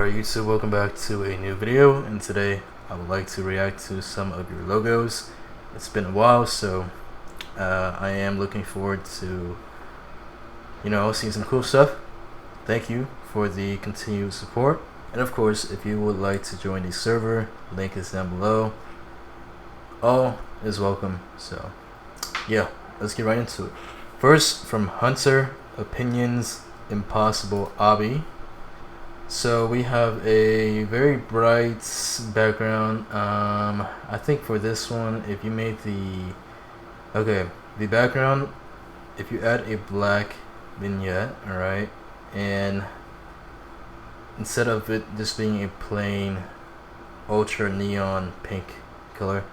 Alright YouTube, welcome back to a new video, and today I would like to react to some of your logos. It's been a while, so I am looking forward to seeing some cool stuff. Thank you for the continued support, and of course if you would like to join the server, link is down below. All is welcome. So yeah, let's get right into it. First, from Hunter Opinions Impossible Obby. So we have a very bright background. I think for this one, if you made the background, if you add a black vignette, alright, and instead of it just being a plain ultra neon pink color,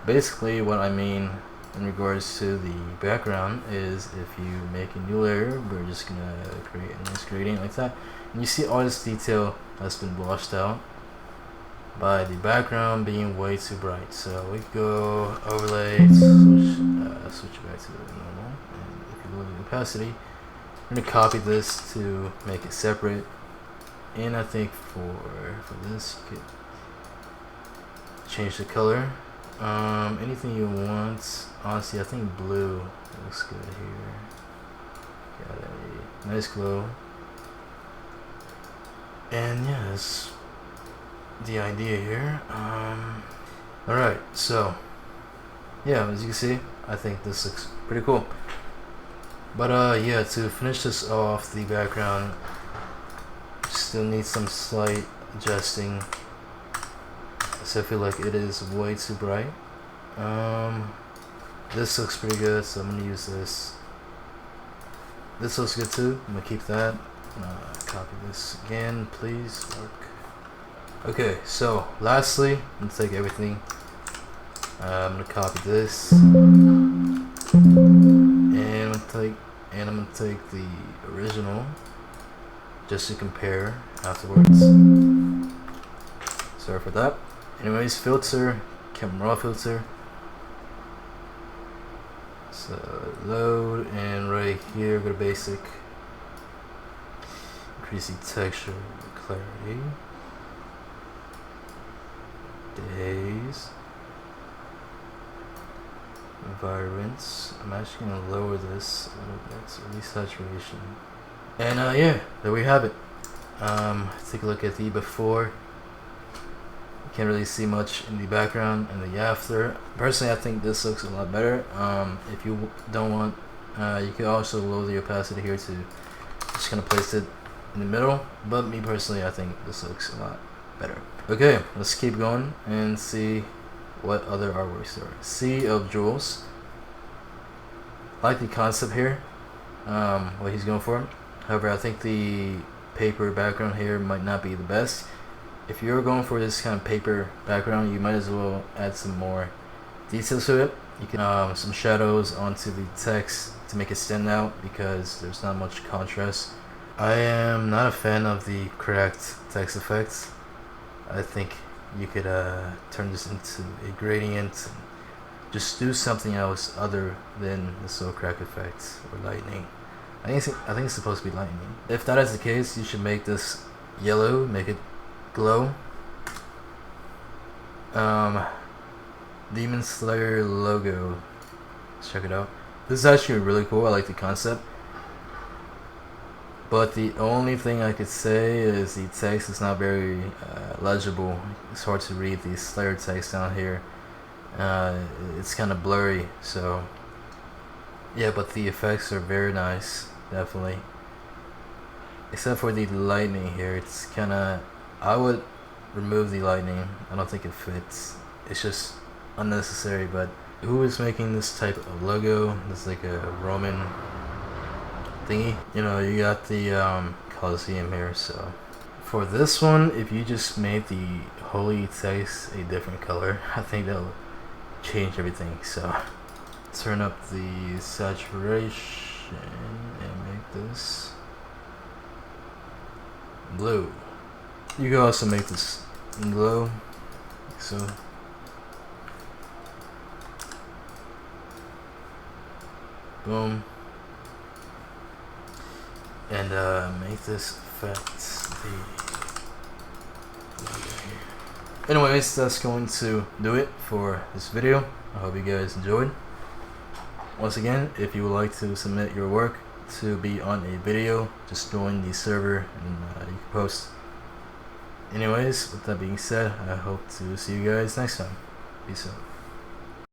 basically what I mean in regards to the background is if you make a new layer, we're just gonna create a nice gradient like that, and you see all this detail that's been washed out by the background being way too bright. So we go overlay, switch it back to normal, and if you lower the opacity, I'm gonna copy this to make it separate. And I think for this, you could change the color. Anything you want. Honestly, I think blue looks good here. Got a nice glow. And yeah, that's the idea here. Alright, so yeah, as you can see, I think this looks pretty cool. But yeah, to finish this off, the background still needs some slight adjusting. So I feel like it is way too bright. This looks pretty good, so I'm gonna use this. This looks good too. I'm gonna keep that. Copy this again, please work. Okay, so lastly, I'm gonna take everything. I'm gonna copy this, and I'm gonna take the original just to compare afterwards. Sorry for that. Anyways, filter, camera filter. So load, and right here go to basic. Increase the texture, clarity, days, environments. I'm actually gonna lower this a little bit, so at least saturation. And yeah, there we have it. Take a look at the before. Can't really see much in the background and the after. Personally, I think this looks a lot better. If you don't want, you can also lower the opacity here to just kind of place it in the middle. But me personally, I think this looks a lot better. Okay, let's keep going and see what other artworks there are. Sea of Jewels. I like the concept here, what he's going for. However, I think the paper background here might not be the best. If you're going for this kind of paper background, you might as well add some more details to it. You can some shadows onto the text to make it stand out because there's not much contrast. I am not a fan of the cracked text effects. I think you could turn this into a gradient. Just do something else other than the slow crack effect or lightning. I think it's supposed to be lightning. If that is the case, you should make this yellow, make it glow. Demon Slayer logo. Let's check it out. This is actually really cool. I like the concept. But the only thing I could say is the text is not very legible. It's hard to read the Slayer text down here. It's kind of blurry. So yeah, but the effects are very nice, definitely. Except for the lightning here, it's kind of. I would remove the lightning. I don't think it fits. It's just unnecessary. But who is making this type of logo? It's like a Roman thingy. You got the Colosseum here. So for this one, if you just made the holy text a different color, I think that would change everything. So turn up the saturation and make this blue. You can also make this glow, like so. Boom. And make this affect the anyways, that's going to do it for this video. I hope you guys enjoyed. Once again, if you would like to submit your work to be on a video, just join the server and you can post. Anyways, with that being said, I hope to see you guys next time. Peace out.